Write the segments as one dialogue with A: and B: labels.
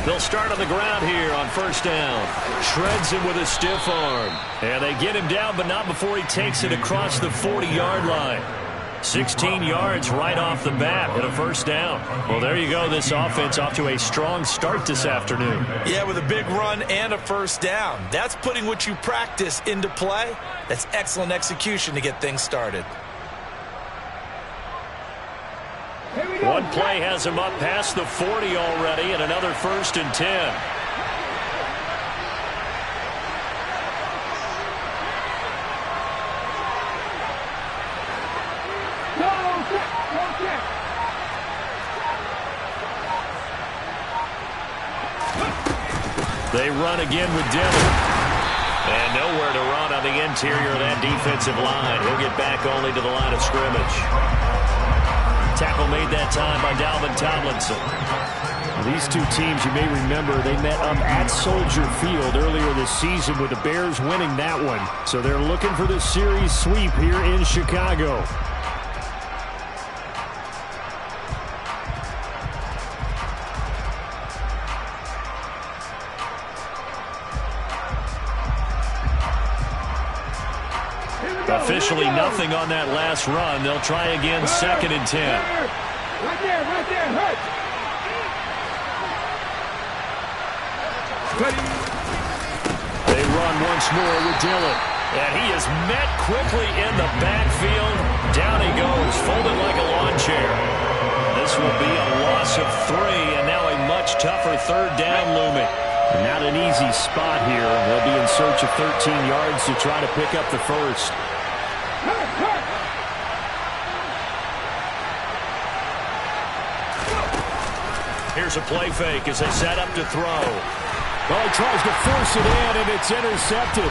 A: They'll start on the ground here on first down. Shreds him with a stiff arm. And they get him down, but not before he takes it across the 40-yard line. 16 yards right off the bat and a first down. Well, there you go. This offense off to a strong start this afternoon.
B: Yeah, with a big run and a first down. That's putting what you practice into play. That's excellent execution to get things started.
A: One play has him up past the 40 already, and another 1st and 10. They run again with Dillon. And nowhere to run on the interior of that defensive line. He'll get back only to the line of scrimmage. Tackle made that time by Dalvin Tomlinson.
C: These two teams, you may remember, they met up at Soldier Field earlier this season with the Bears winning that one. So they're looking for the series sweep here in Chicago.
A: Officially nothing on that last run. They'll try again, 2nd and 10.
D: Right there, hurt.
A: They run once more with Dillon. And he is met quickly in the backfield. Down he goes, folded like a lawn chair. This will be a loss of 3, and now a much tougher 3rd down looming.
C: Not an easy spot here. They'll be in search of 13 yards to try to pick up the first.
A: Here's a play fake as they set up to throw.
C: Well, he tries to force it in, and it's intercepted.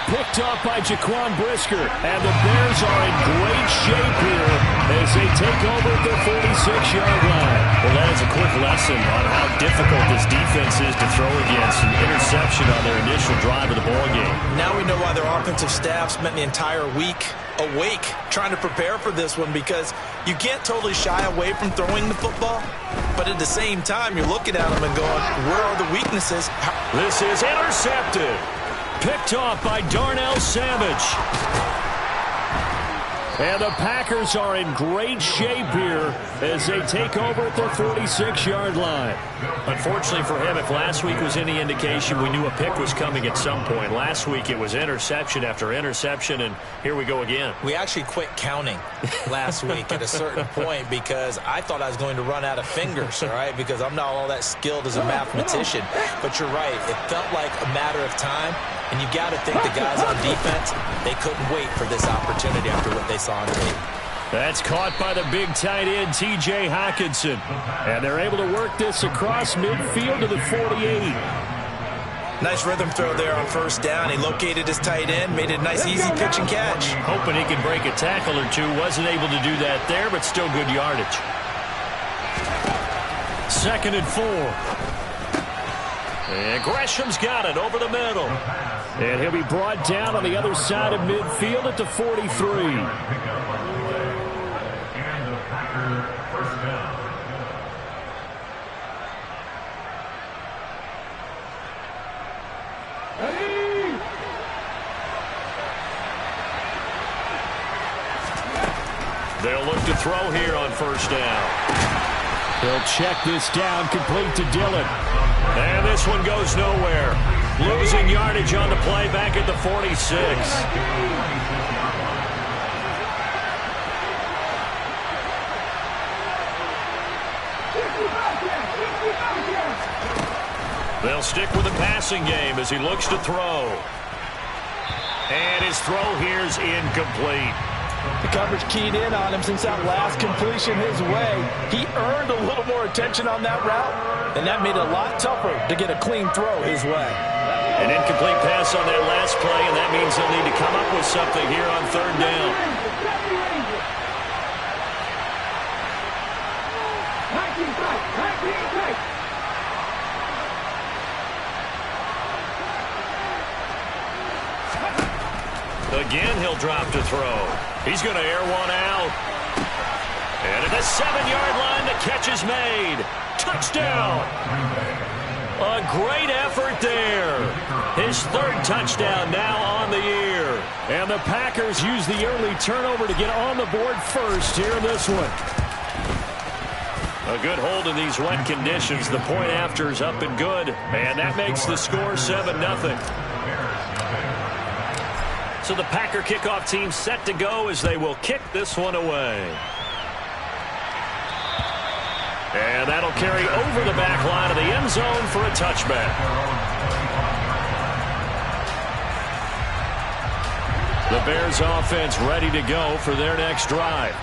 C: Picked up by Jaquan Brisker. And the Bears are in great shape here as they take over at their 46-yard line.
A: Well, that is a quick lesson on how difficult this defense is to throw against. An interception on their initial drive of the ballgame.
B: Now we know why their offensive staff spent the entire week awake trying to prepare for this one, because you can't totally shy away from throwing the football, but at the same time you're looking at them and going, where are the weaknesses?
A: This is intercepted. Picked off by Darnell Savage. And the Packers are in great shape here as they take over at their 46-yard line. Unfortunately for him, if last week was any indication, we knew a pick was coming at some point. Last week it was interception after interception, and here we go again.
B: We actually quit counting last week at a certain point because I thought I was going to run out of fingers, all right, because I'm not all that skilled as a mathematician. But you're right. It felt like a matter of time, and you got to think the guys on defense, they couldn't wait for this opportunity after what they saw on tape.
A: That's caught by the big tight end, T.J. Hockenson. And they're able to work this across midfield to the 48.
B: Nice rhythm throw there on first down. He located his tight end, made it a nice, easy pitch and catch.
A: Hoping he could break a tackle or two. Wasn't able to do that there, but still good yardage. 2nd and 4. And Gresham's got it over the middle.
C: And he'll be brought down on the other side of midfield at the 43.
A: They'll look to throw here on first down.
C: He'll check this down, complete to Dillon.
A: And this one goes nowhere. Losing yardage on the play back at the 46. They'll stick with the passing game as he looks to throw. And his throw here's incomplete.
E: The coverage keyed in on him since that last completion his way. He earned a little more attention on that route, and that made it a lot tougher to get a clean throw his way.
A: An incomplete pass on that last play, and that means they'll need to come up with something here on 3rd down. Again, he'll drop to throw. He's going to air one out. And at the 7-yard line to catch is made. Touchdown. A great effort there. His third touchdown now on the year. And the Packers use the early turnover to get on the board first here in this one. A good hold in these wet conditions. The point after is up and good. And that makes the score 7-0. So the Packer kickoff team set to go as they will kick this one away. And that'll carry over the back line of the end zone for a touchback. The Bears offense ready to go for their next drive.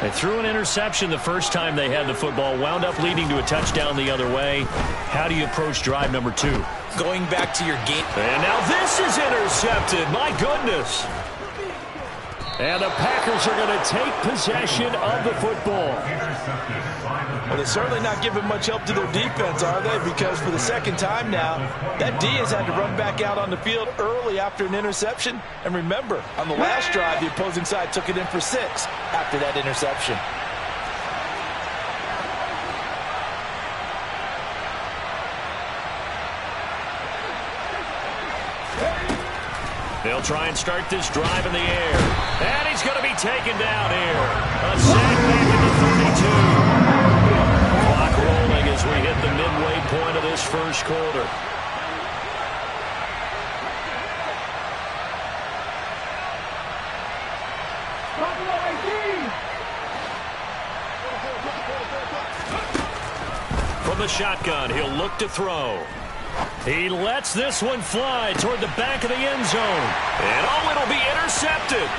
A: They threw an interception the first time they had the football, wound up leading to a touchdown the other way. How do you approach drive number 2?
B: Going back to your game.
A: And now this is intercepted. My goodness. And the Packers are going to take possession of the football.
E: Well, they're certainly not giving much help to their defense, are they? Because for the second time now, that D has had to run back out on the field early after an interception. And remember, on the last drive, the opposing side took it in for 6 after that interception.
A: They'll try and start this drive in the air. And he's going to be taken down here. A sack back at the 32. Clock rolling as we hit the midway point of this first quarter. From the shotgun, he'll look to throw. He lets this one fly toward the back of the end zone. And oh, it'll be intercepted.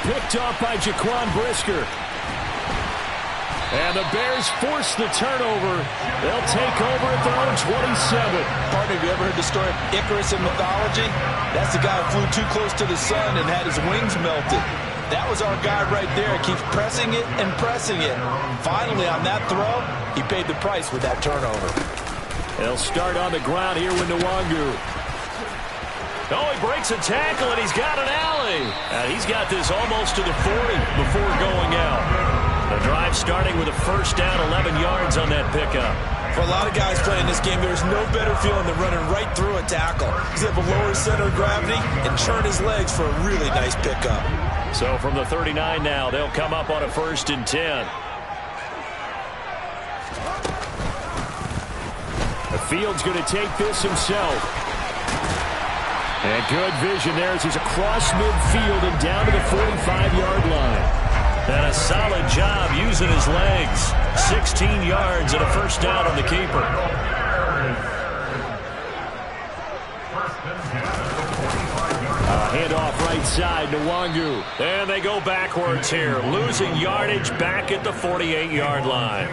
A: Picked off by Jaquan Brisker. And the Bears force the turnover. They'll take over at their own 27.
E: Partner, have you ever heard the story of Icarus in mythology? That's the guy who flew too close to the sun and had his wings melted. That was our guy right there. He keeps pressing it and pressing it. Finally, on that throw, he paid the price with that turnover.
A: They'll start on the ground here with Nwangu. Oh, he breaks a tackle, and he's got an alley. He's got this almost to the 40 before going out. The drive starting with a first down, 11 yards on that pickup.
B: For a lot of guys playing this game, there's no better feeling than running right through a tackle. He's able to lower his center of gravity and churn his legs for a really nice pickup.
A: So from the 39 now, they'll come up on a 1st and 10. Fields going to take this himself. And good vision there as he's across midfield and down to the 45-yard line. And a solid job using his legs. 16 yards and a first down on the keeper. Handoff right side to Nwangu. And they go backwards here. Losing yardage back at the 48-yard line.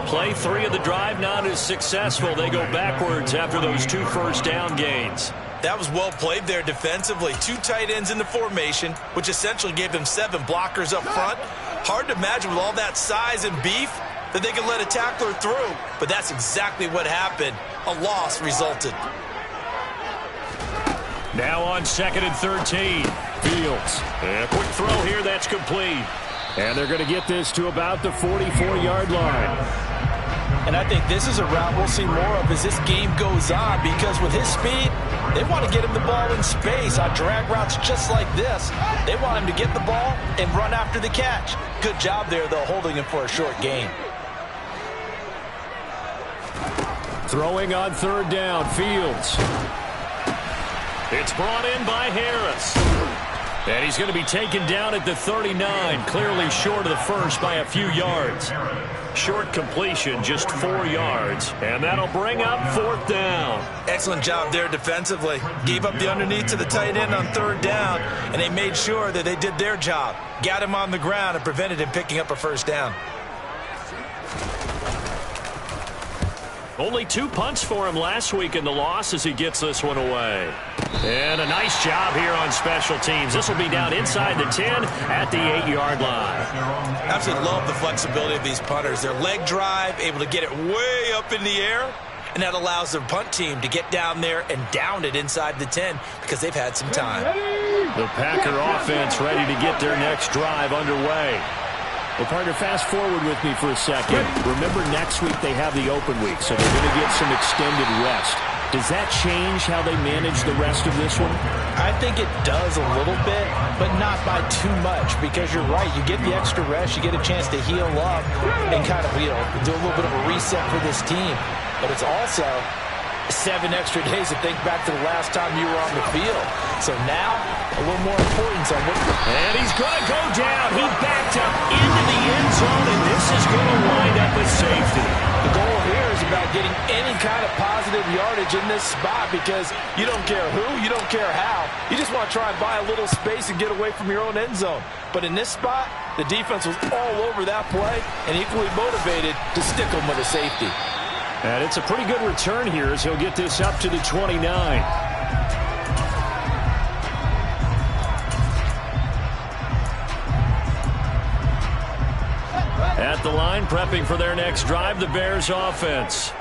A: Play 3 of the drive not as successful. They go backwards after those 2 first down gains.
B: That was well played there defensively. 2 tight ends in the formation, which essentially gave them 7 blockers up front. Hard to imagine with all that size and beef that they could let a tackler through. But that's exactly what happened. A loss resulted.
A: Now on 2nd and 13. Fields. And a quick throw here. That's complete. And they're going to get this to about the 44-yard line.
E: And I think this is a route we'll see more of as this game goes on, because with his speed, they want to get him the ball in space on drag routes just like this. They want him to get the ball and run after the catch. Good job there, though, holding him for a short gain.
A: Throwing on 3rd down, Fields. It's brought in by Harris. And he's going to be taken down at the 39, clearly short of the first by a few yards. Short completion, just 4 yards. And that'll bring up 4th down.
B: Excellent job there defensively. Gave up the underneath to the tight end on 3rd down, and they made sure that they did their job. Got him on the ground and prevented him picking up a first down.
A: Only 2 punts for him last week in the loss as he gets this one away. And a nice job here on special teams. This will be down inside the 10 at the 8-yard line.
B: Absolutely love the flexibility of these punters. Their leg drive, able to get it way up in the air, and that allows their punt team to get down there and down it inside the 10 because they've had some time.
A: The Packer offense ready to get their next drive underway. Well, partner, fast forward with me for a second. Remember, next week they have the open week, so they're going to get some extended rest. Does that change how they manage the rest of this one?
E: I think it does a little bit, but not by too much, because you're right. You get the extra rest. You get a chance to heal up and kind of, do a little bit of a reset for this team. But it's also 7 extra days to think back to the last time you were on the field. So now, a little more importance on what...
A: And he's going to go down. He backed up into the end zone, and this is going to wind up a safety.
E: The goal here is about getting any kind of positive yardage in this spot, because you don't care who, you don't care how. You just want to try and buy a little space and get away from your own end zone. But in this spot, the defense was all over that play and equally motivated to stick them with a safety.
A: And it's a pretty good return here as he'll get this up to the 29. At the line, prepping for their next drive, the Bears offense.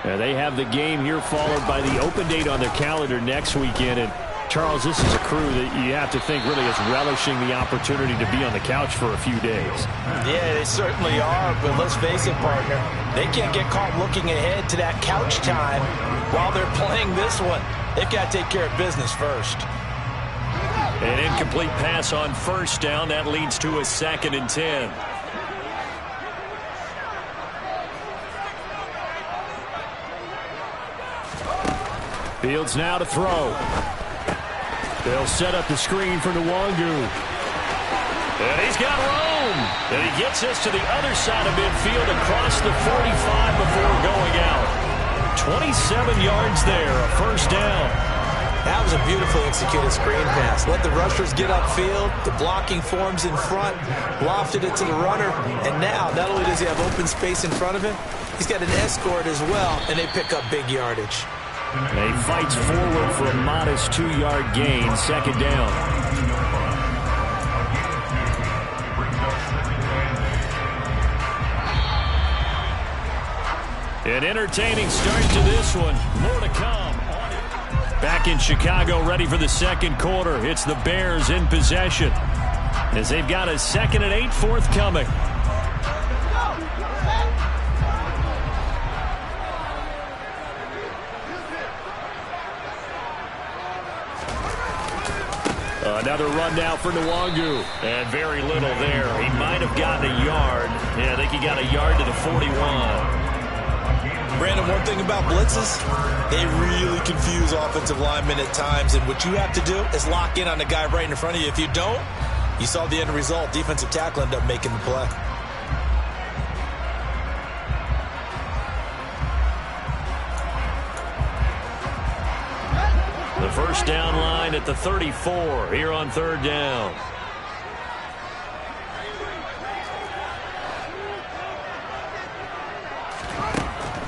A: They have the game here followed by the open date on their calendar next weekend. And Charles, this is a crew that you have to think really is relishing the opportunity to be on the couch for a few days.
E: Yeah, they certainly are, but let's face it, partner. They can't get caught looking ahead to that couch time while they're playing this one. They've got to take care of business first.
A: An incomplete pass on first down. That leads to a 2nd and 10. Fields now to throw. They'll set up the screen for Nwangu. And he's got room. And he gets us to the other side of midfield across the 45 before going out. 27 yards there, a first down.
B: That was a beautifully executed screen pass. Let the rushers get upfield. The blocking forms in front. Lofted it to the runner. And now, not only does he have open space in front of him, he's got an escort as well, and they pick up big yardage.
A: He fights forward for a modest 2-yard gain, 2nd down. An entertaining start to this one. More to come. Back in Chicago, ready for the second quarter. It's the Bears in possession as they've got a 2nd and 8 forthcoming. Another run now for Nwangu. And very little there. He might have gotten a yard. Yeah, I think he got a yard to the 41.
B: Brandon, one thing about blitzes, they really confuse offensive linemen at times. And what you have to do is lock in on the guy right in front of you. If you don't, you saw the end result. Defensive tackle ended up making the play.
A: The first down line at the 34 here on 3rd down.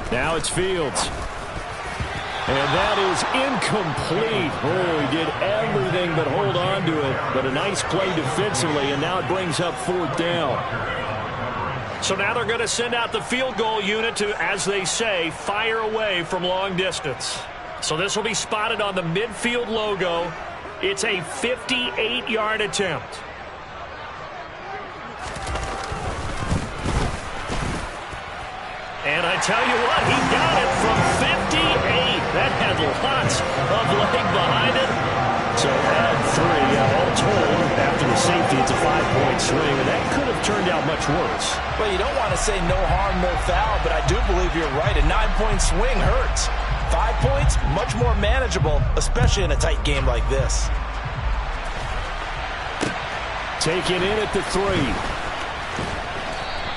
A: Now it's Fields. And that is incomplete. Oh, he did everything but hold on to it. But a nice play defensively, and now it brings up 4th down. So now they're going to send out the field goal unit to, as they say, fire away from long distance. So this will be spotted on the midfield logo. It's a 58-yard attempt. And I tell you what, he got it from 58. That had lots of leg behind it. So add 3, all told, after the safety, it's a 5-point swing, and that could have turned out much worse.
E: Well, you don't want to say no harm, no foul, but I do believe you're right. A 9-point swing hurts. 5 points, much more manageable, especially in a tight game like this.
A: Taken in at the 3.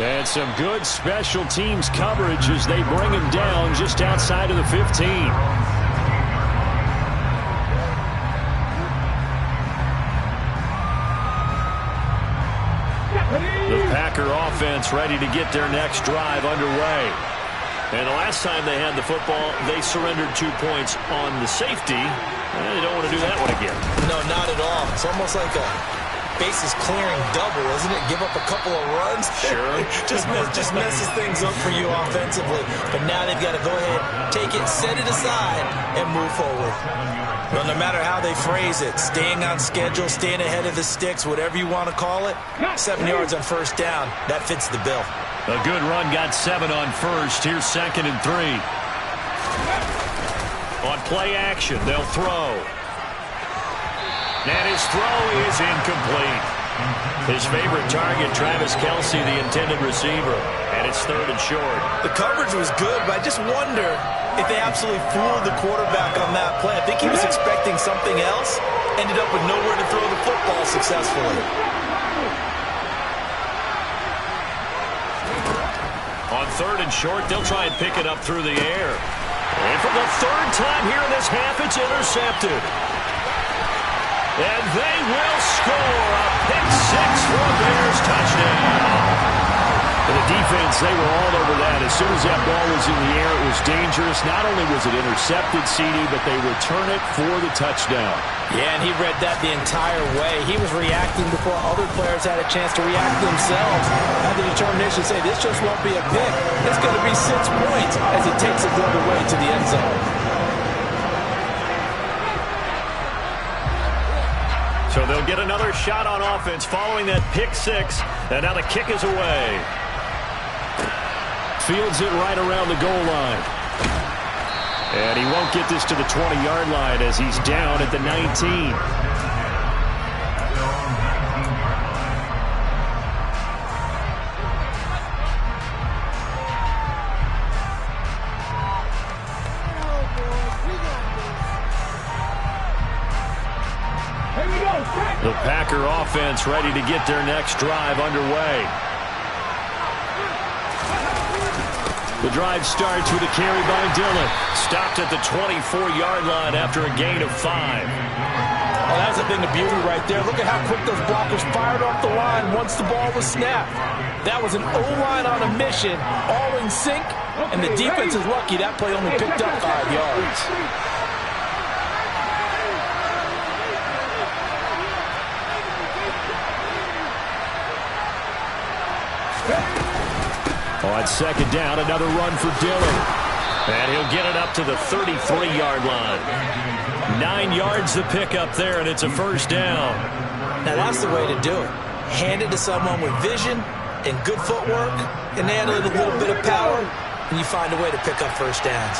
A: And some good special teams coverage as they bring him down just outside of the 15. The Packer offense ready to get their next drive underway. And the last time they had the football, they surrendered 2 points on the safety. They don't want to do that one again.
B: No, not at all. It's almost like a bases clearing double, isn't it? Give up a couple of runs.
A: Sure.
B: just messes things up for you offensively. But now they've got to go ahead, take it, set it aside, and move forward.
E: Well, no matter how they phrase it, staying on schedule, staying ahead of the sticks, whatever you want to call it, 7 yards on first down, that fits the bill.
A: A good run got 7 on first. Here's 2nd and 3. On play action, they'll throw. And his throw is incomplete. His favorite target, Travis Kelce, the intended receiver. And it's 3rd and short.
E: The coverage was good, but I just wonder if they absolutely fooled the quarterback on that play. I think he was expecting something else, ended up with nowhere to throw the football successfully.
A: On 3rd and short, they'll try and pick it up through the air. And for the 3rd time here in this half, it's intercepted. And they will score a pick-6 for a Bears touchdown. And the defense, they were all over that. As soon as that ball was in the air, it was dangerous. Not only was it intercepted, CD, but they return it for the touchdown.
E: Yeah, and he read that the entire way. He was reacting before other players had a chance to react themselves. Had the determination to say, this just won't be a pick. It's going to be 6 points as he takes it the other way to the end zone.
A: So they'll get another shot on offense following that pick-6. And now the kick is away. Fields it right around the goal line. And he won't get this to the 20-yard line as he's down at the 19. The Packer offense ready to get their next drive underway. The drive starts with a carry by Dillon. Stopped at the 24-yard line after a gain of 5.
E: Oh, that's a thing of beauty right there. Look at how quick those blockers fired off the line once the ball was snapped. That was an O-line on a mission, all in sync, and the defense is lucky that play only picked up 5 yards.
A: On 2nd down, another run for Dillon. And he'll get it up to the 33-yard line. 9 yards to pick up there, and it's a 1st down.
E: Now, that's the way to do it. Hand it to someone with vision and good footwork, and add a little bit of power, and you find a way to pick up 1st downs.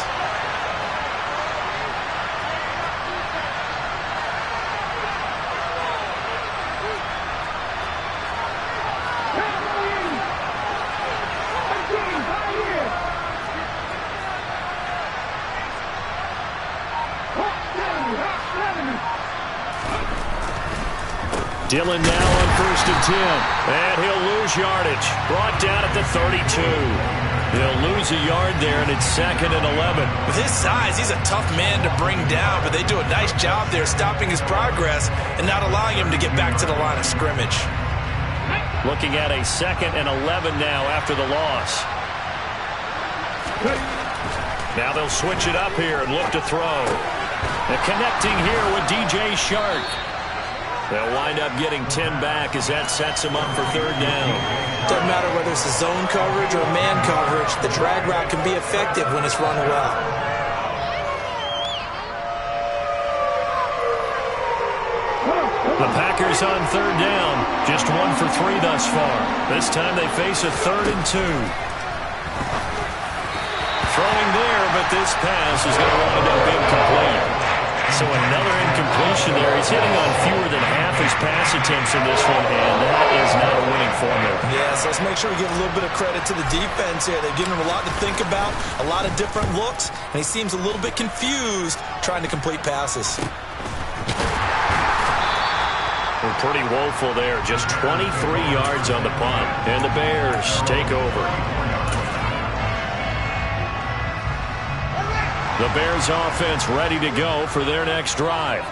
A: Dillon now on 1st and 10. And he'll lose yardage. Brought down at the 32. He'll lose a yard there, and it's 2nd and 11.
E: With his size, he's a tough man to bring down, but they do a nice job there stopping his progress and not allowing him to get back to the line of scrimmage.
A: Looking at a 2nd and 11 now after the loss. Now they'll switch it up here and look to throw. And connecting here with DJ Shark. They'll wind up getting 10 back as that sets them up for 3rd down.
E: Doesn't matter whether it's a zone coverage or man coverage, the drag route can be effective when it's run well.
A: The Packers on 3rd down. Just 1 for 3 thus far. This time they face a 3rd and 2. Throwing there, but this pass is going to wind up incomplete. So another incompletion there. He's hitting on fewer than half his pass attempts in this one, and that is not a winning formula.
E: Yes, let's make sure we give a little bit of credit to the defense here. They've given him a lot to think about, a lot of different looks, and he seems a little bit confused trying to complete passes.
A: We're pretty woeful there. Just 23 yards on the punt, and the Bears take over. The Bears offense ready to go for their next drive.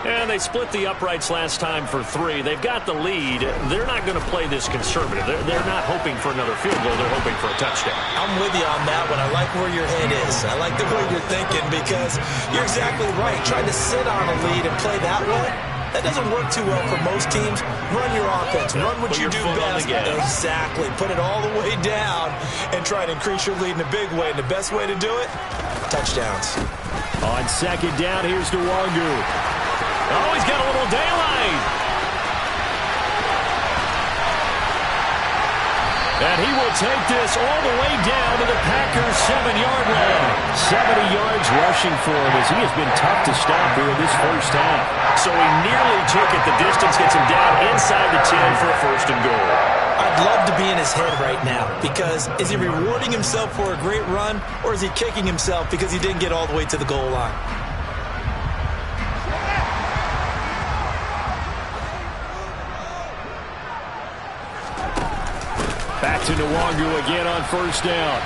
A: And they split the uprights last time for 3. They've got the lead. They're not going to play this conservative. They're not hoping for another field goal. They're hoping for a touchdown.
E: I'm with you on that one. I like where your head is. I like the way you're thinking because you're exactly right. Trying to sit on a lead and play that way, that doesn't work too well for most teams. Run your offense. Run what you do best. Exactly. Put it all the way down and try to increase your lead in a big way. And the best way to do it, touchdowns.
A: On second down, here's Nwangu. Oh, he's got a little daylight. And he will take this all the way down to the Packers' 7-yard line. 70 yards rushing for him as he has been tough to stop here in this first half.
C: So he nearly took it. The distance gets him down inside the 10 for a first and goal.
E: I'd love to be in his head right now because is he rewarding himself for a great run or is he kicking himself because he didn't get all the way to the goal line?
A: Back to Nwangu again on first down.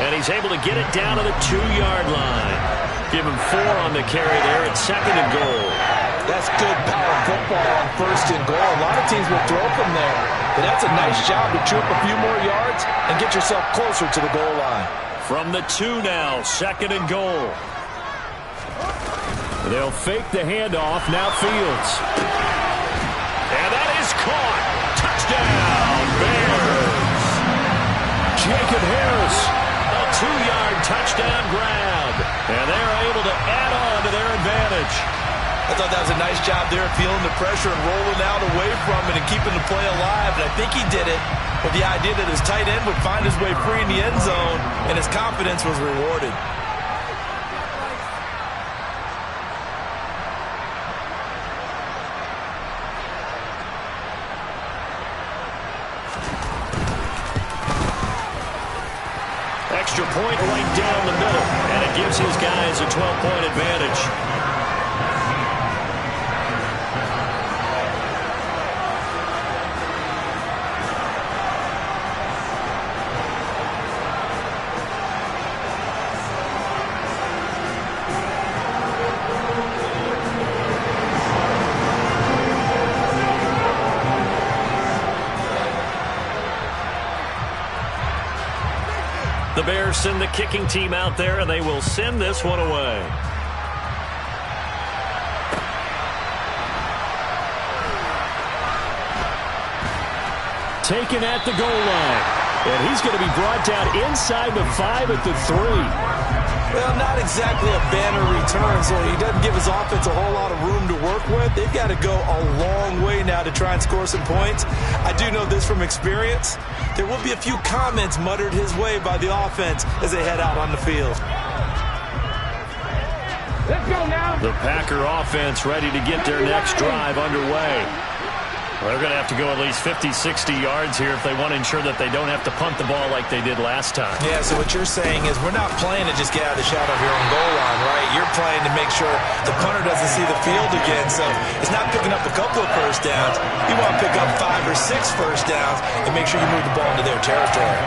A: And he's able to get it down to the 2-yard line. Give him 4 on the carry there at second and goal.
E: That's good power football on first and goal. A lot of teams will throw from there. But that's a nice job to troop a few more yards and get yourself closer to the goal line.
A: From the 2 now, second and goal. They'll fake the handoff. Now Fields. And that is caught. Touchdown, Bears. Jacob Harris. A 2-yard touchdown grab. And they're able to add on to their advantage.
E: I thought that was a nice job there, feeling the pressure and rolling out away from it and keeping the play alive. And I think he did it with the idea that his tight end would find his way free in the end zone, and his confidence was rewarded.
A: Extra point right down the middle, and it gives his guys a 12-point advantage. The Bears send the kicking team out there, and they will send this one away. Taken at the goal line. And he's going to be brought down inside the 5 at the 3.
E: Well, not exactly a banner return, so he doesn't give his offense a whole lot of room to work with. They've got to go a long way now to try and score some points. I do know this from experience. There will be a few comments muttered his way by the offense as they head out on the field.
D: Let's go now.
A: The Packer offense ready to get their next drive underway. Well, they're going to have to go at least 50, 60 yards here if they want to ensure that they don't have to punt the ball like they did last time.
E: Yeah, so what you're saying is we're not playing to just get out of the shadow of your own goal line, right? You're playing to make sure the punter doesn't see the field again. So it's not picking up a couple of first downs. You want to pick up 5 or 6 first downs and make sure you move the ball into their territory.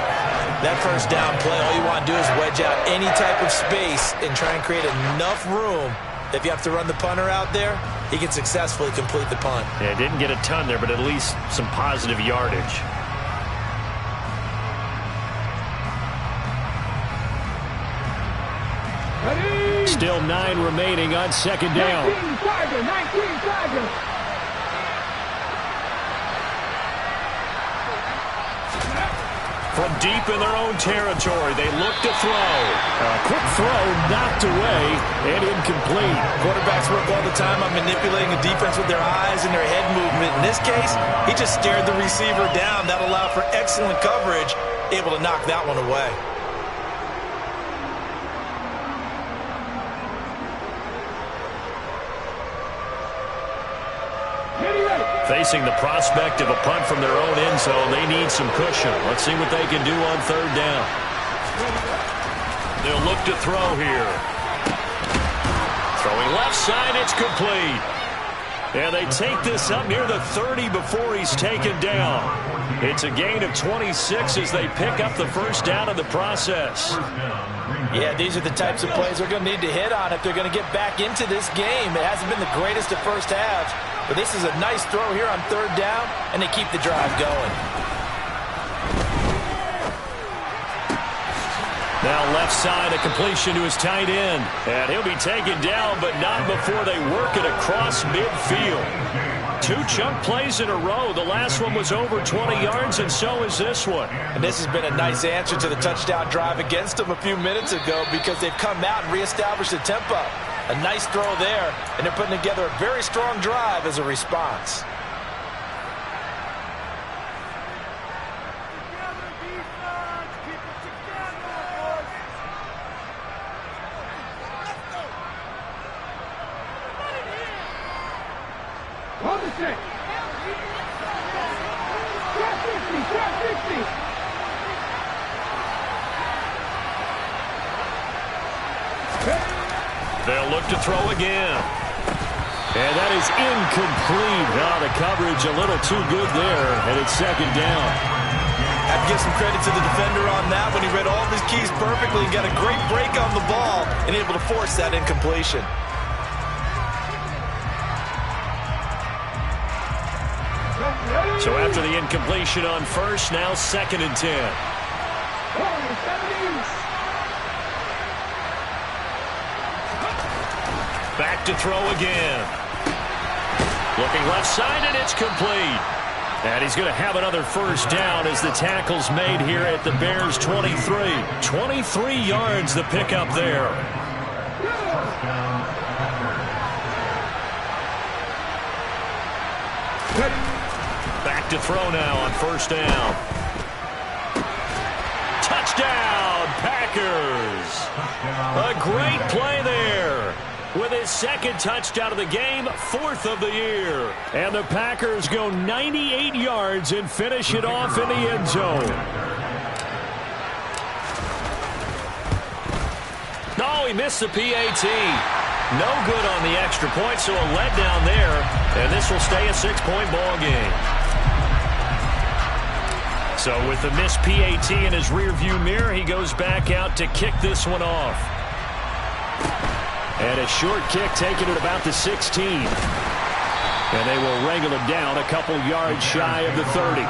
E: That first down play, all you want to do is wedge out any type of space and try and create enough room. If you have to run the punter out there, he can successfully complete the punt.
A: Yeah, didn't get a ton there, but at least some positive yardage.
D: Ready?
A: Still 9 remaining on second down.
D: 19 Tiger.
A: From deep in their own territory, they look to throw. A quick throw knocked away and incomplete.
E: Quarterbacks work all the time on manipulating the defense with their eyes and their head movement. In this case, he just stared the receiver down. That allowed for excellent coverage, able to knock that one away.
A: Facing the prospect of a punt from their own end zone, they need some cushion. Let's see what they can do on third down. They'll look to throw here. Throwing left side, it's complete. And they take this up near the 30 before he's taken down. It's a gain of 26 as they pick up the first down in the process.
E: Yeah, these are the types of plays they're going to need to hit on if they're going to get back into this game. It hasn't been the greatest of first halves, but this is a nice throw here on third down, and they keep the drive going.
A: Now left side, a completion to his tight end. And he'll be taken down, but not before they work it across midfield. 2 chunk plays in a row. The last one was over 20 yards, and so is this one.
E: And this has been a nice answer to the touchdown drive against them a few minutes ago because they've come out and reestablished the tempo. A nice throw there, and they're putting together a very strong drive as a response.
D: Hold the set. Shot 60, shot 60.
A: They'll look to throw again. And that is incomplete. Oh, the coverage a little too good there, and it's second down.
E: Have to give some credit to the defender on that when he read all of his keys perfectly and got a great break on the ball and able to force that incompletion.
A: So after the incompletion on first, now 2nd and 10. Back to throw again. Looking left side, and it's complete. And he's going to have another first down as the tackle's made here at the Bears' 23. 23 yards the pickup there. Back to throw now on first down. Touchdown, Packers. A great play there. With his 2nd touchdown of the game, 4th of the year. And the Packers go 98 yards and finish it off in the end zone. No, he missed the PAT. No good on the extra point, so a letdown there. And this will stay a 6-point ball game. So with the missed PAT in his rearview mirror, he goes back out to kick this one off. And a short kick taken at about the 16. And they will wrangle him down a couple yards shy of the 30.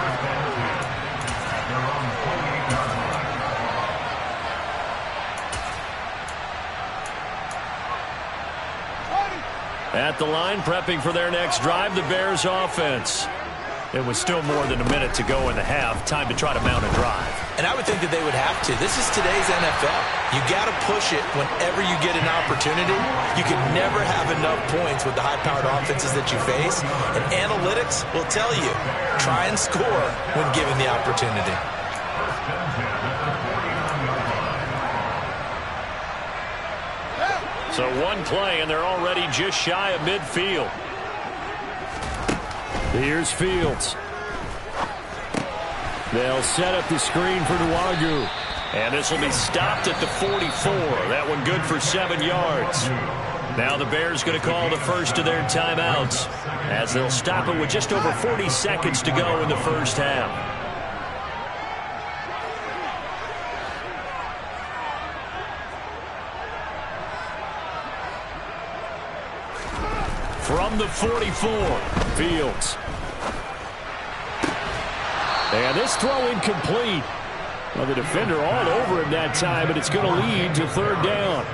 A: At the line, prepping for their next drive, the Bears offense. It was still more than a minute to go in the half. Time to try to mount a drive.
E: And I would think that they would have to. This is today's NFL. You got to push it whenever you get an opportunity. You can never have enough points with the high-powered offenses that you face. And analytics will tell you, try and score when given the opportunity.
A: So one play, and they're already just shy of midfield. Here's Fields. They'll set up the screen for Nwagu. And this will be stopped at the 44. That one good for 7 yards. Now the Bears going to call the first of their timeouts as they'll stop it with just over 40 seconds to go in the first half. From the 44, Fields. And this throw incomplete. Well, the defender all over him that time, but it's going to lead to 3rd down.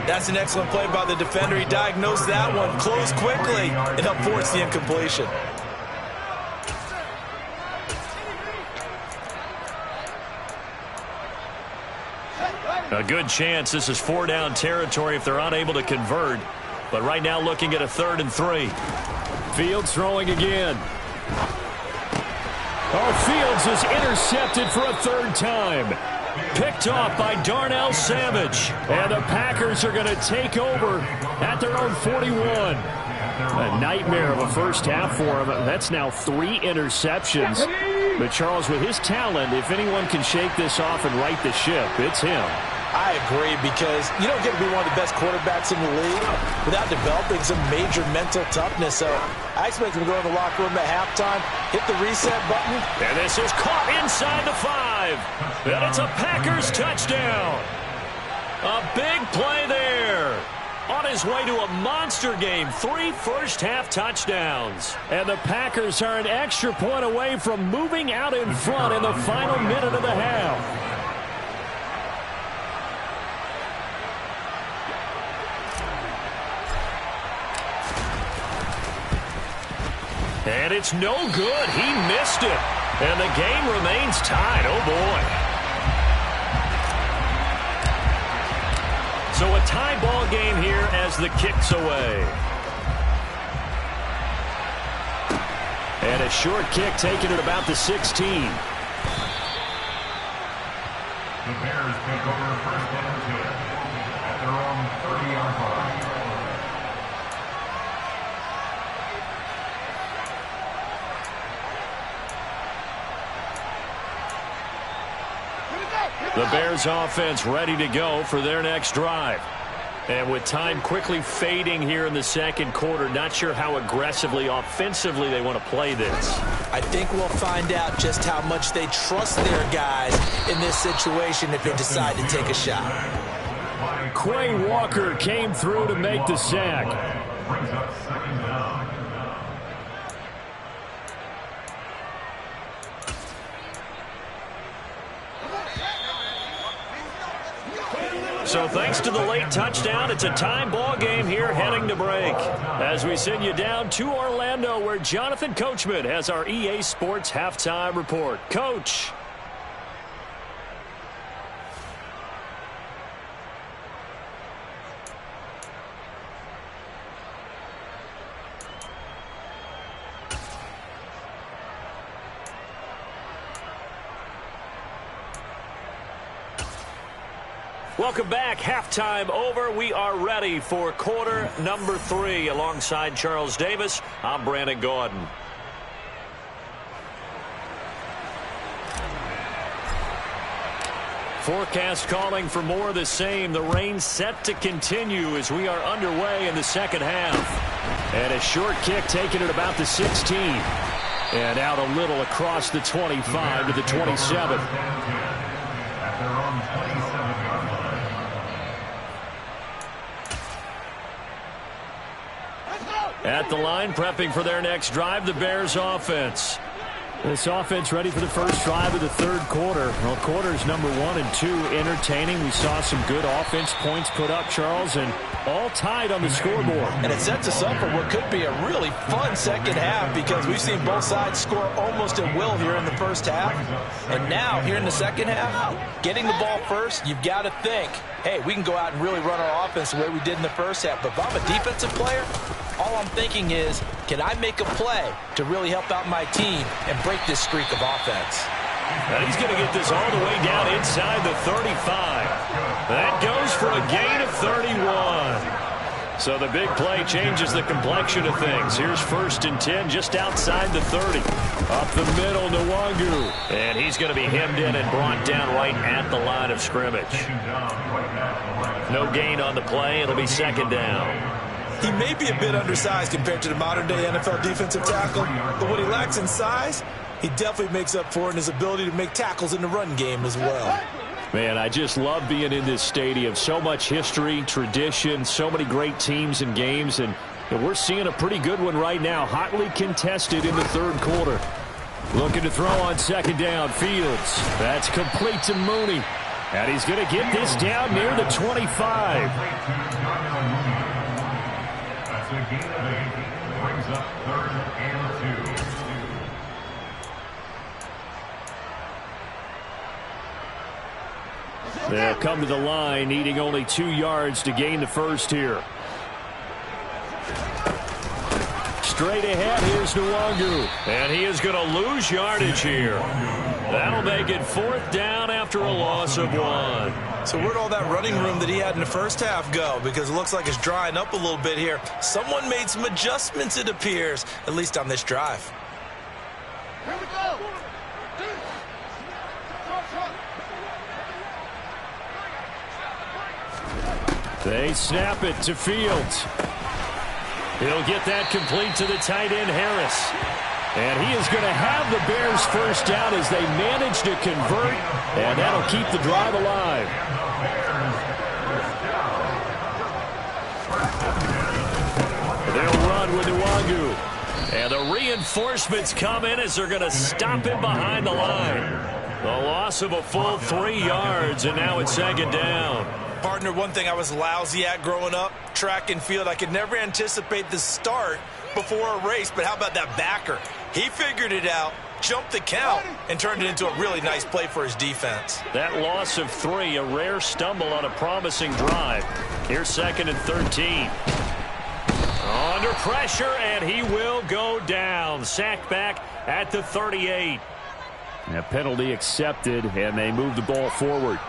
E: That's an excellent play by the defender. He diagnosed that one, closed quickly, and helped force the incompletion.
A: A good chance this is 4-down territory if they're unable to convert. But right now looking at a 3rd and 3. Fields throwing again. Oh, Fields is intercepted for a 3rd time. Picked off by Darnell Savage. And the Packers are going to take over at their own 41. A nightmare of a first half for him. That's now 3 interceptions. But Charles, with his talent, if anyone can shake this off and right the ship, it's him.
E: I agree, because you don't get to be one of the best quarterbacks in the league without developing some major mental toughness. So I expect him to go in the locker room at halftime, hit the reset button.
A: And this is caught inside the 5. And it's a Packers touchdown. A big play there. On his way to a monster game, 3 first-half touchdowns. And the Packers are an extra point away from moving out in front in the final minute of the half. And it's no good. He missed it. And the game remains tied. Oh, boy. So a tie ball game here as the kick's away. And a short kick taken at about the 16.
F: The Bears take over first and 10 at their own 30-yard line.
A: The Bears offense ready to go for their next drive. And with time quickly fading here in the second quarter, not sure how aggressively, offensively they want to play this.
E: I think we'll find out just how much they trust their guys in this situation if they decide to take a shot.
A: Quay Walker came through to make the sack.
F: Brings up second down.
A: So thanks to the late touchdown, it's a time ball game here heading to break. As we send you down to Orlando, where Jonathan Coachman has our EA Sports halftime report. Coach. Welcome back. Halftime over. We are ready for quarter number 3. Alongside Charles Davis, I'm Brandon Gordon. Forecast calling for more of the same. The rain set to continue as we are underway in the second half. And a short kick taken at about the 16. And out a little across the 25 to the 27.
F: At their own 27-yard line.
A: At the line, prepping for their next drive, the Bears offense. This offense ready for the first drive of the third quarter. Well, quarters number 1 and 2 entertaining. We saw some good offense points put up, Charles, and all tied on the scoreboard.
E: And it sets us up for what could be a really fun second half because we've seen both sides score almost at will here in the first half. And now, here in the second half, getting the ball first, you've got to think, hey, we can go out and really run our offense the way we did in the first half. But if I'm a defensive player, all I'm thinking is, can I make a play to really help out my team and break this streak of offense?
A: And he's going to get this all the way down inside the 35. That goes for a gain of 31. So the big play changes the complexion of things. Here's 1st and 10 just outside the 30. Up the middle, Nwangu. And he's going to be hemmed in and brought down right at the line of scrimmage. No gain on the play. It'll be second down.
E: He may be a bit undersized compared to the modern-day NFL defensive tackle, but what he lacks in size, he definitely makes up for in his ability to make tackles in the run game as well.
A: Man, I just love being in this stadium. So much history, tradition, so many great teams and games, and we're seeing a pretty good one right now, hotly contested in the third quarter. Looking to throw on second down, Fields. That's complete to Mooney, and he's going to get this down near the 25.
F: That's a gain of 8. Brings up 3rd and 2.
A: They'll come to the line, needing only 2 yards to gain the first here. Straight ahead, here's Nwangu. And he is going to lose yardage here. That'll make it 4th down after a loss of 1.
E: So where'd all that running room that he had in the first half go? Because it looks like it's drying up a little bit here. Someone made some adjustments, it appears, at least on this drive.
D: Here we go.
A: They snap it to Fields. He'll get that complete to the tight end, Harris. And he is going to have the Bears first down as they manage to convert, and that'll keep the drive alive. They'll run with Nwangu. And the reinforcements come in as they're going to stop him behind the line. The loss of a full 3 yards, and now it's second down.
E: Partner, one thing I was lousy at growing up, track and field, I could never anticipate the start before a race, but how about that backer? He figured it out, jumped the count, and turned it into a really nice play for his defense.
A: That loss of 3, a rare stumble on a promising drive. Here's 2nd and 13. Under pressure, and he will go down. Sacked back at the 38. A penalty accepted, and they move the ball forward.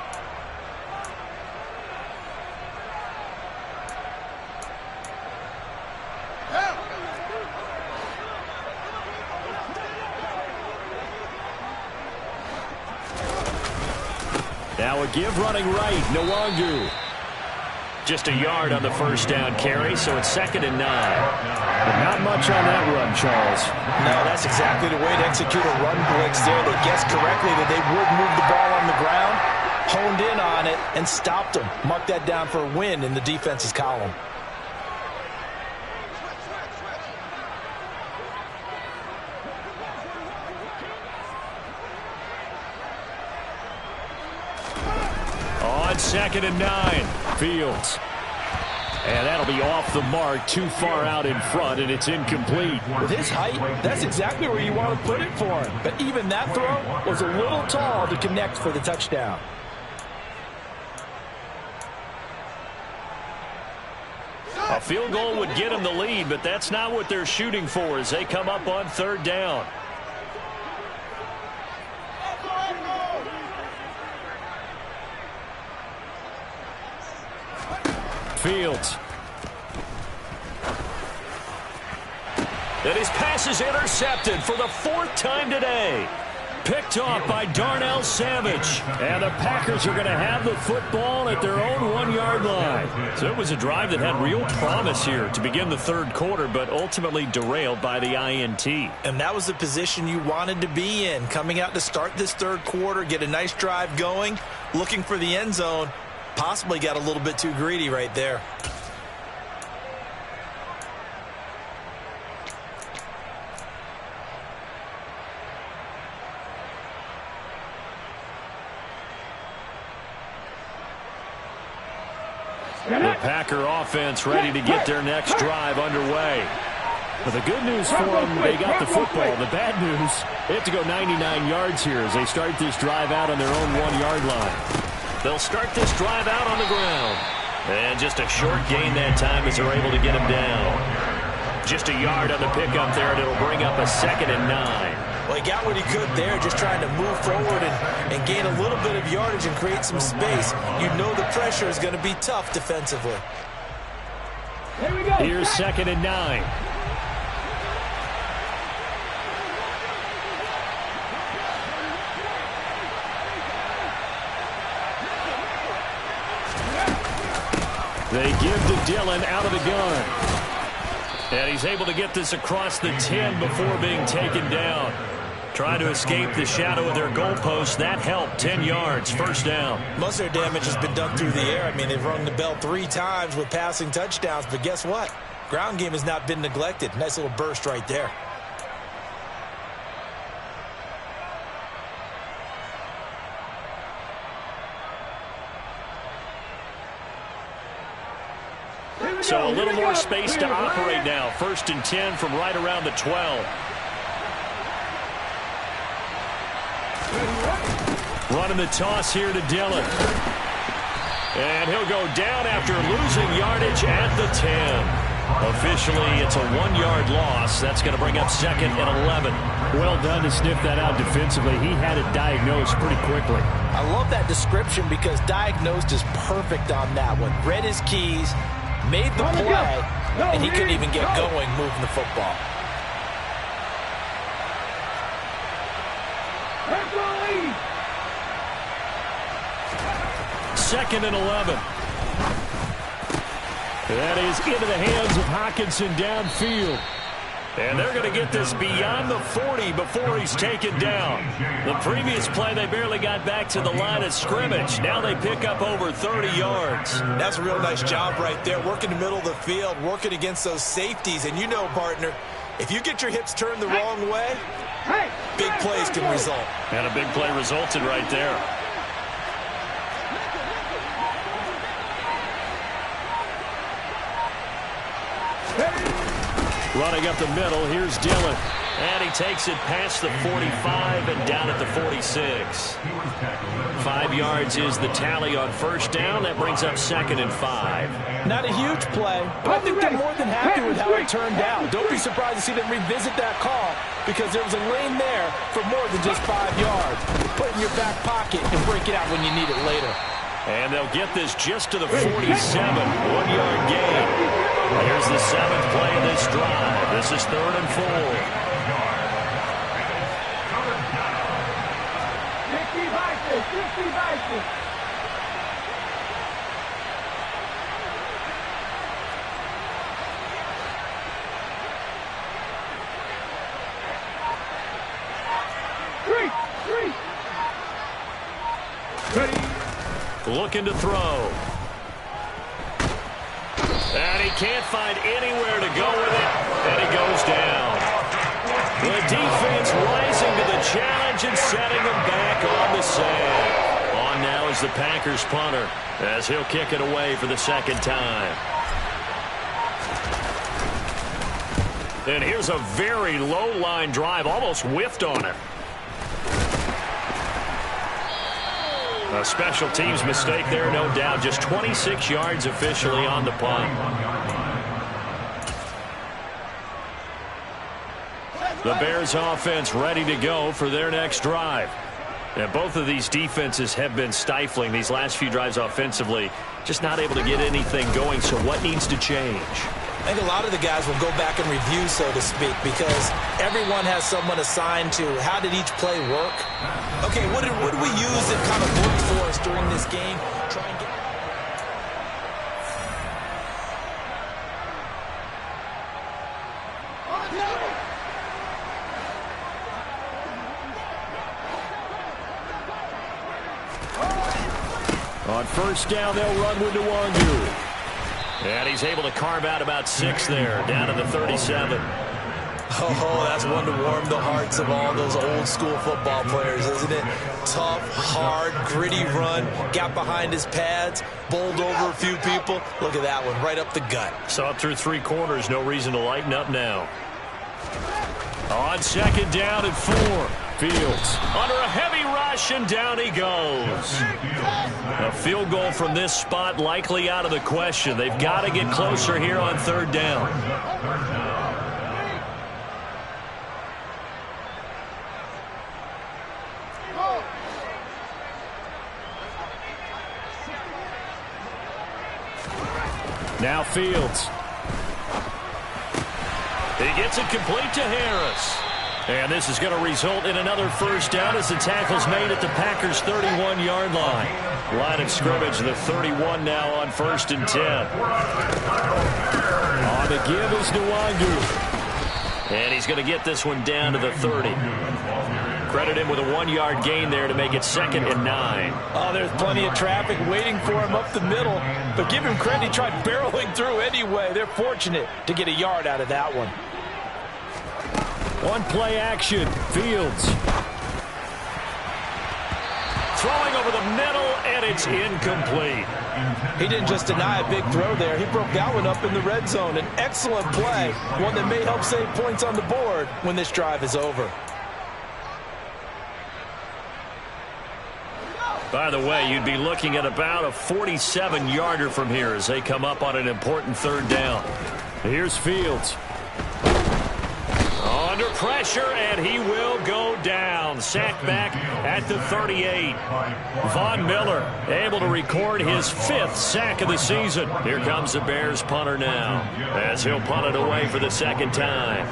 A: Now a give running right, Nwangu. Just a yard on the first down carry, so it's 2nd and 9. But not much on that run, Charles.
E: No, that's exactly the way to execute a run blitz there. They guessed correctly that they would move the ball on the ground, honed in on it, and stopped them. Mark that down for a win in the defense's column.
A: On 2nd and 9, Fields. And that'll be off the mark, too far out in front, and it's incomplete.
E: With his height, that's exactly where you want to put it for him. But even that throw was a little tall to connect for the touchdown.
A: A field goal would get them the lead, but that's not what they're shooting for as they come up on 3rd down. Fields. And his pass is intercepted for the 4th time today. Picked off by Darnell Savage. And the Packers are going to have the football at their own 1-yard line. So it was a drive that had real promise here to begin the 3rd quarter, but ultimately derailed by the INT.
E: And that was the position you wanted to be in. Coming out to start this 3rd quarter, get a nice drive going, looking for the end zone. Possibly got a little bit too greedy right there.
A: The Packer offense ready to get their next drive underway. But the good news for them, they got the football. The bad news, they have to go 99 yards here as they start this drive out on their own 1-yard line. They'll start this drive out on the ground. And just a short gain that time as they're able to get him down. Just a yard on the pickup there, and it'll bring up a 2nd and 9.
E: Well, he got what he could there, just trying to move forward and gain a little bit of yardage and create some space. You know the pressure is going to be tough defensively.
D: Here we go.
A: Here's 2nd and 9. They give to Dillon out of the gun. And he's able to get this across the 10 before being taken down. Trying to escape the shadow of their goalpost. That helped. 10 yards. First down.
E: Most of their damage has been done through the air. I mean, they've rung the bell 3 times with passing touchdowns. But guess what? Ground game has not been neglected. Nice little burst right there.
A: So a little more space to operate now. 1st and 10 from right around the 12. Running the toss here to Dillon. And he'll go down after losing yardage at the 10. Officially, it's a 1-yard loss. That's going to bring up 2nd and 11. Well done to sniff that out defensively. He had it diagnosed pretty quickly.
E: I love that description because diagnosed is perfect on that one. Read his keys, made the play, and he couldn't even get going moving the football.
A: 2nd and 11. That is into the hands of Hockenson downfield. And they're going to get this beyond the 40 before he's taken down. The previous play, they barely got back to the line of scrimmage. Now they pick up over 30 yards.
E: That's a real nice job right there, working the middle of the field, working against those safeties. And you know, partner, if you get your hips turned the wrong way, big plays can result.
A: And a big play resulted right there. Running up the middle, here's Dillon. And he takes it past the 45 and down at the 46. 5 yards is the tally on first down. That brings up 2nd and 5.
E: Not a huge play, but I think they're more than happy with how it turned out. Don't be surprised to see them revisit that call because there was a lane there for more than just 5 yards. Put it in your back pocket and break it out when you need it later.
A: And they'll get this just to the 47. 1-yard gain. Here's the 7th play of this drive. This is 3rd and 4. Looking to throw. And he can't find anywhere to go with it. And he goes down. The defense rising to the challenge and setting him back on the sand. On now is the Packers punter as he'll kick it away for the 2nd time. And here's a very low line drive, almost whiffed on it. A special teams mistake there, no doubt. Just 26 yards officially on the punt. The Bears offense ready to go for their next drive. And both of these defenses have been stifling these last few drives offensively. Just not able to get anything going, so what needs to change?
B: I think a lot of the guys will go back and review, so to speak, because everyone has someone assigned to how did each play work. Okay, what did we use that kind of worked for us during this game? Try and get...
A: On first down, they'll run with Nwangu. And he's able to carve out about 6 there, down to the 37.
B: Oh, that's one to warm the hearts of all those old school football players, isn't it? Tough, hard, gritty run, got behind his pads, bowled over a few people. Look at that one, right up the gut.
A: Saw it through 3 quarters, no reason to lighten up now. On 2nd down and 4. Fields under a heavy rush, and down he goes. A field goal from this spot likely out of the question. They've got to get closer here on 3rd down. Now Fields. He gets it complete to Harris. And this is going to result in another first down as the tackle's made at the Packers' 31-yard line. Line of scrimmage, the 31 now on 1st and 10. On the give is Nwangu. And he's going to get this one down to the 30. Credit him with a 1-yard gain there to make it 2nd and 9.
E: Oh, there's plenty of traffic waiting for him up the middle. But give him credit, he tried barreling through anyway. They're fortunate to get a yard out of that one.
A: One play action. Fields. Throwing over the middle, and it's incomplete.
E: He didn't just deny a big throw there. He broke that one up in the red zone. An excellent play. One that may help save points on the board when this drive is over.
A: By the way, you'd be looking at about a 47-yarder from here as they come up on an important 3rd down. Here's Fields. Under pressure, and he will go down. Sacked back at the 38. Von Miller able to record his 5th sack of the season. Here comes the Bears punter now as he'll punt it away for the 2nd time.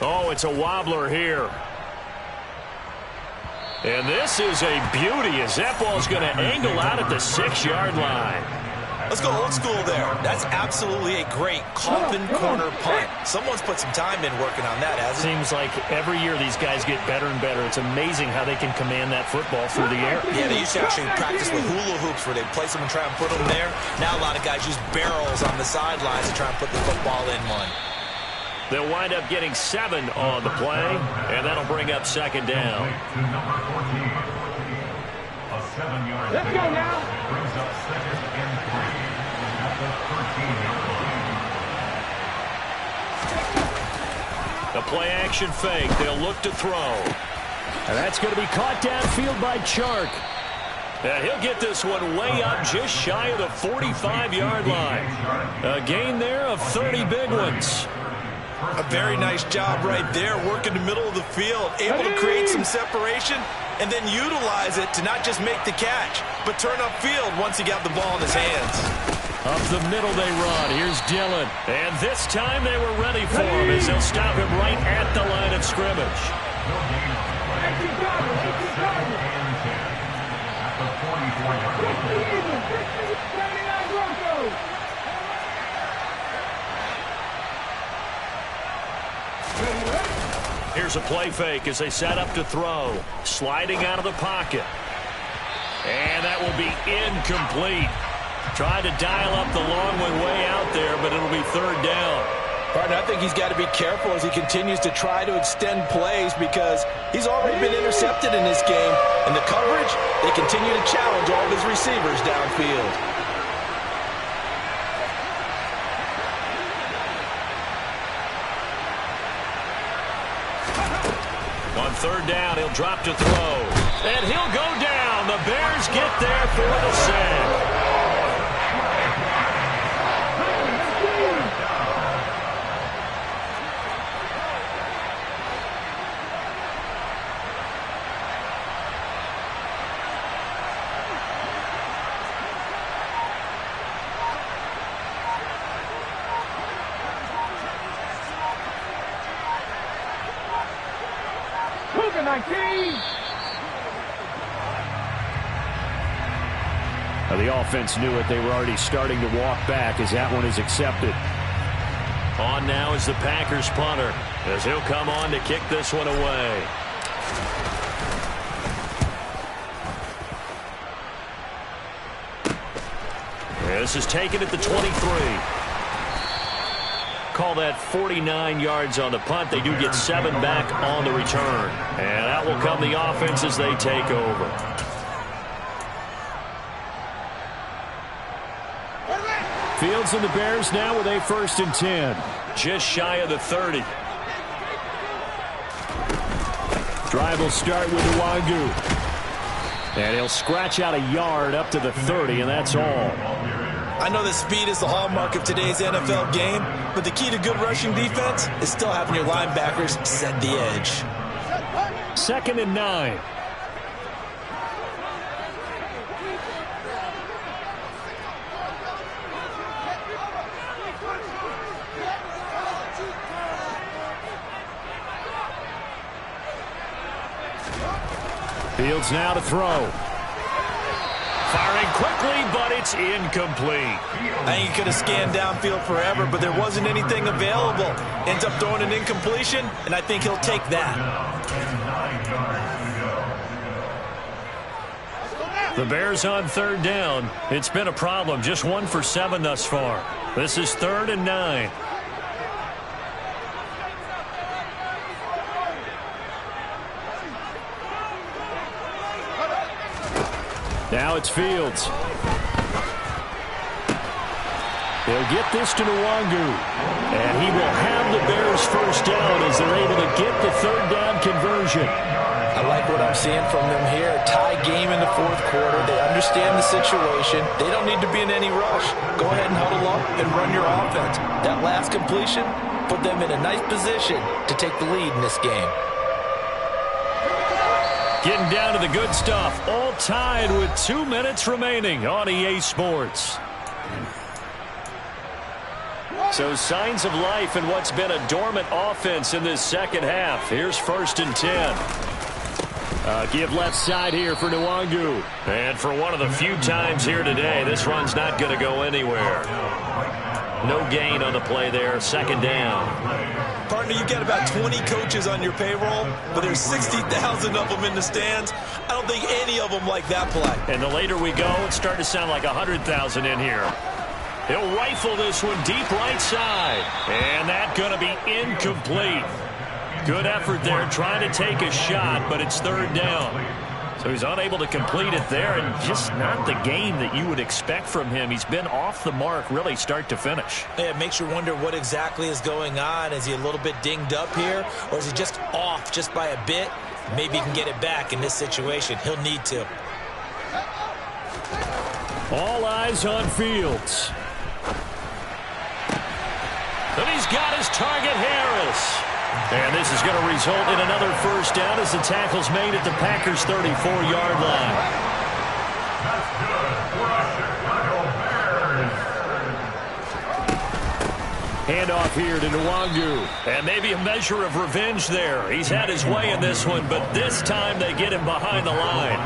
A: Oh, it's a wobbler here. And this is a beauty as that ball's going to angle out at the 6-yard line.
B: Let's go old school there. That's absolutely a great coffin corner punt. Someone's put some time in working on that, hasn't it?
C: Seems like every year these guys get better and better. It's amazing how they can command that football through the air.
B: Yeah, they used to actually practice with hula hoops where they'd place them and try and put them there. Now a lot of guys use barrels on the sidelines to try and put the football in one.
A: They'll wind up getting 7 on the play, and that'll bring up 2nd down.
F: A 7-yard
D: Let's go now.
F: brings up 2nd and 3.
A: The play action fake. They'll look to throw.
C: And that's going to be caught downfield by Chark.
A: And he'll get this one way up just shy of the 45-yard line. A gain there of 30 big ones.
E: A very nice job right there, working the middle of the field, able to create some separation, and then utilize it to not just make the catch, but turn upfield once he got the ball in his hands.
A: Up the middle they run. Here's Dillon. And this time they were ready for him as they'll stop him right at the line of scrimmage. Here's a play fake as they set up to throw. Sliding out of the pocket. And that will be incomplete. Tried to dial up the long way out there, but it'll be third down.
E: Partner, I think he's got to be careful as he continues to try to extend plays because he's already been intercepted in this game. And the coverage, they continue to challenge all of his receivers downfield.
A: On third down, he'll drop to throw. And he'll go down. The Bears get there for the sack.
C: Now, the offense knew it. They were already starting to walk back as that one is accepted.
A: On now is the Packers punter as he'll come on to kick this one away. This is taken at the 23. Call that 49 yards on the punt. They do get 7 back on the return. And out will come the offense as they take over.
C: Fields and the Bears now with a 1st and 10.
A: Just shy of the 30.
C: Drive will start with Nwangu. And he'll scratch out a yard up to the 30, and that's all.
E: I know that speed is the hallmark of today's NFL game, but the key to good rushing defense is still having your linebackers set the edge.
C: 2nd and 9. Fields now to throw.
A: Firing quickly, but it's incomplete.
E: I think he could have scanned downfield forever, but there wasn't anything available. Ends up throwing an incompletion, and I think he'll take that.
A: The Bears on 3rd down. It's been a problem. Just 1 for 7 thus far. This is 3rd and 9.
C: Now it's Fields. They'll get this to Nwangu. And he will have the Bears 1st down as they're able to get the 3rd down conversion.
E: I like what I'm seeing from them here. Tie game in the 4th quarter. They understand the situation. They don't need to be in any rush. Go ahead and huddle up and run your offense. That last completion put them in a nice position to take the lead in this game.
A: Getting down to the good stuff. All tied with 2 minutes remaining on EA Sports. So signs of life in what's been a dormant offense in this second half. Here's 1st and 10.
C: Give left side here for Nwangu.
A: And for one of the few times here today, this run's not going to go anywhere. No gain on the play there. 2nd down.
E: Partner, you got about 20 coaches on your payroll, but there's 60,000 of them in the stands. I don't think any of them like that play.
A: And the later we go, it's starting to sound like 100,000 in here. He'll rifle this one deep right side. And that's going to be incomplete. Good effort there trying to take a shot, but it's 3rd down. So he's unable to complete it there, and just not the game that you would expect from him. He's been off the mark really start to finish.
B: Yeah, it makes you wonder what exactly is going on. Is he a little bit dinged up here, or is he just off just by a bit? Maybe he can get it back in this situation. He'll need to.
A: All eyes on Fields. And he's got his target, Harris. And this is going to result in another first down as the tackle's made at the Packers' 34-yard line.
F: That's good for the Chicago Bears.
A: Handoff here to Nwangu. And maybe a measure of revenge there. He's had his way in this one, but this time they get him behind the line.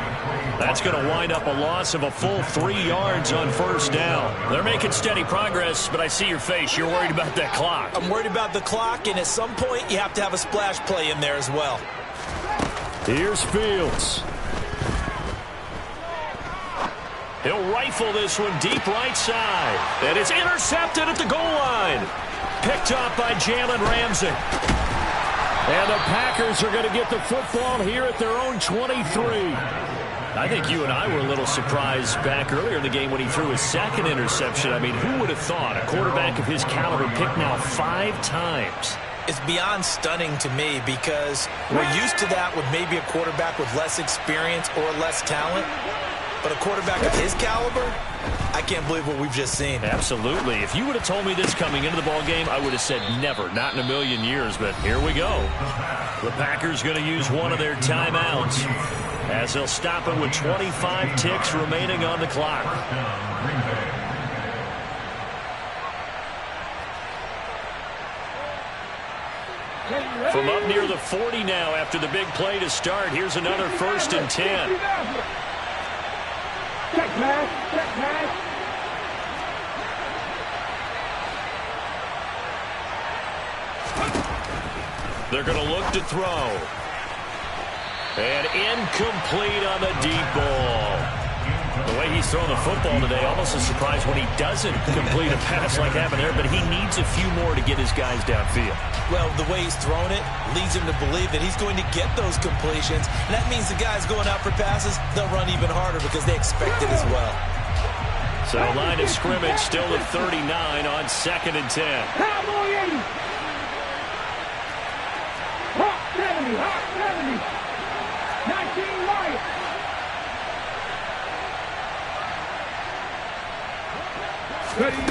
A: That's going to wind up a loss of a full 3 yards on first down. They're making steady progress, but I see your face. You're worried about that clock.
B: I'm worried about the clock, and at some point you have to have a splash play in there as well.
A: Here's Fields. He'll rifle this one deep right side. And it's intercepted at the goal line. Picked up by Jalen Ramsey. And the Packers are going to get the football here at their own 23. I think you and I were a little surprised back earlier in the game when he threw his second interception. I mean, who would have thought a quarterback of his caliber picked now 5 times?
B: It's beyond stunning to me because we're used to that with maybe a quarterback with less experience or less talent. But a quarterback of his caliber, I can't believe what we've just seen.
A: Absolutely. If you would have told me this coming into the ballgame, I would have said never, not in a million years. But here we go. The Packers going to use one of their timeouts as they'll stop it with 25 ticks remaining on the clock. From up near the 40 now after the big play to start, here's another 1st and 10.
D: Check pass.
A: They're going to look to throw. And incomplete on the deep ball. The way he's throwing the football today, almost a surprise when he doesn't complete a pass like happened there, but he needs a few more to get his guys downfield.
B: Well, the way he's thrown it leads him to believe that he's going to get those completions. And that means the guys going out for passes, they'll run even harder because they expect it as well.
A: So line of scrimmage still at 39 on 2nd and 10.
D: Cowboy 80. Hot 70. 19 right. Ready.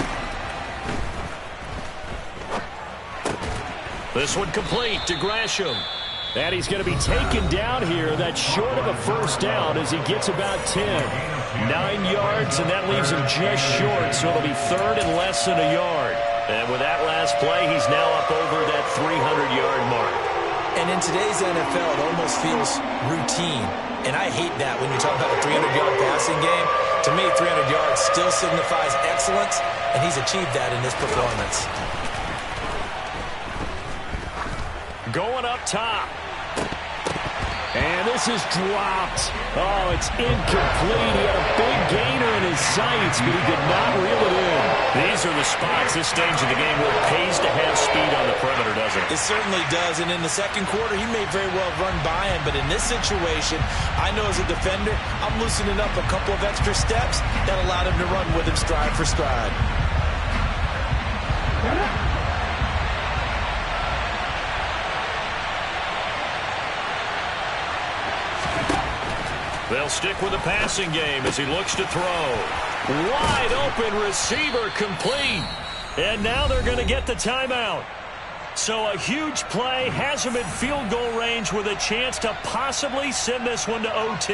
A: This one complete to Gresham. And he's going to be taken down here. That's short of a first down as he gets about 10. 9 yards, and that leaves him just short. So it'll be 3rd and less than a yard. And with that last play, he's now up over that 300-yard mark.
B: And in today's NFL, it almost feels routine. And I hate that when you talk about a 300-yard passing game. To me, 300 yards still signifies excellence, and he's achieved that in this performance.
A: Going up top. And this is dropped. Oh, it's incomplete. He had a big gainer in his sights, but he could not reel it in. These are the spots, this stage of the game, where it pays to have speed on the perimeter, doesn't it?
B: It certainly does, and in the second quarter, he may very well run by him, but in this situation, I know as a defender, I'm loosening up a couple of extra steps that allowed him to run with him stride for stride.
A: They'll stick with the passing game as he looks to throw. Wide open receiver complete. And now they're going to get the timeout. So a huge play has him in field goal range with a chance to possibly send this one to OT.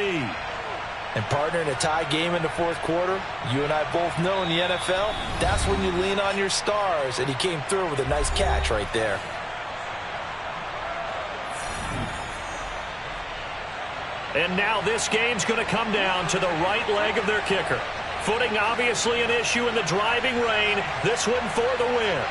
B: And partner, in a tie game in the fourth quarter, you and I both know in the NFL, that's when you lean on your stars. And he came through with a nice catch right there.
A: And now this game's going to come down to the right leg of their kicker. Footing obviously an issue in the driving rain. This one for the win.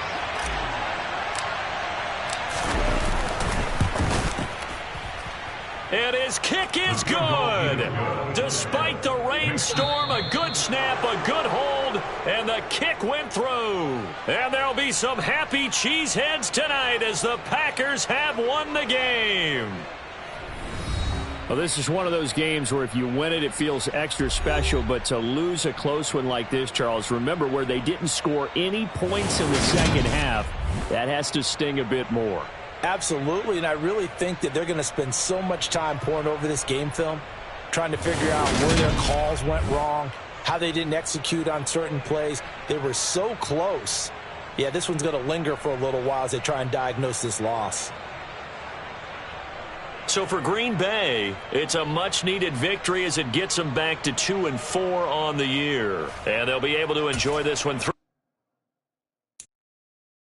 A: And his kick is good. Despite the rainstorm, a good snap, a good hold, and the kick went through. And there'll be some happy cheeseheads tonight as the Packers have won the game. Well, this is one of those games where if you win it, it feels extra special. But to lose a close one like this, Charles, remember where they didn't score any points in the second half, that has to sting a bit more.
E: Absolutely, and I really think that they're going to spend so much time poring over this game film, trying to figure out where their calls went wrong, how they didn't execute on certain plays. They were so close. Yeah, this one's going to linger for a little while as they try and diagnose this loss.
A: So for Green Bay, it's a much-needed victory as it gets them back to 2-4 on the year. And they'll be able to enjoy this one through.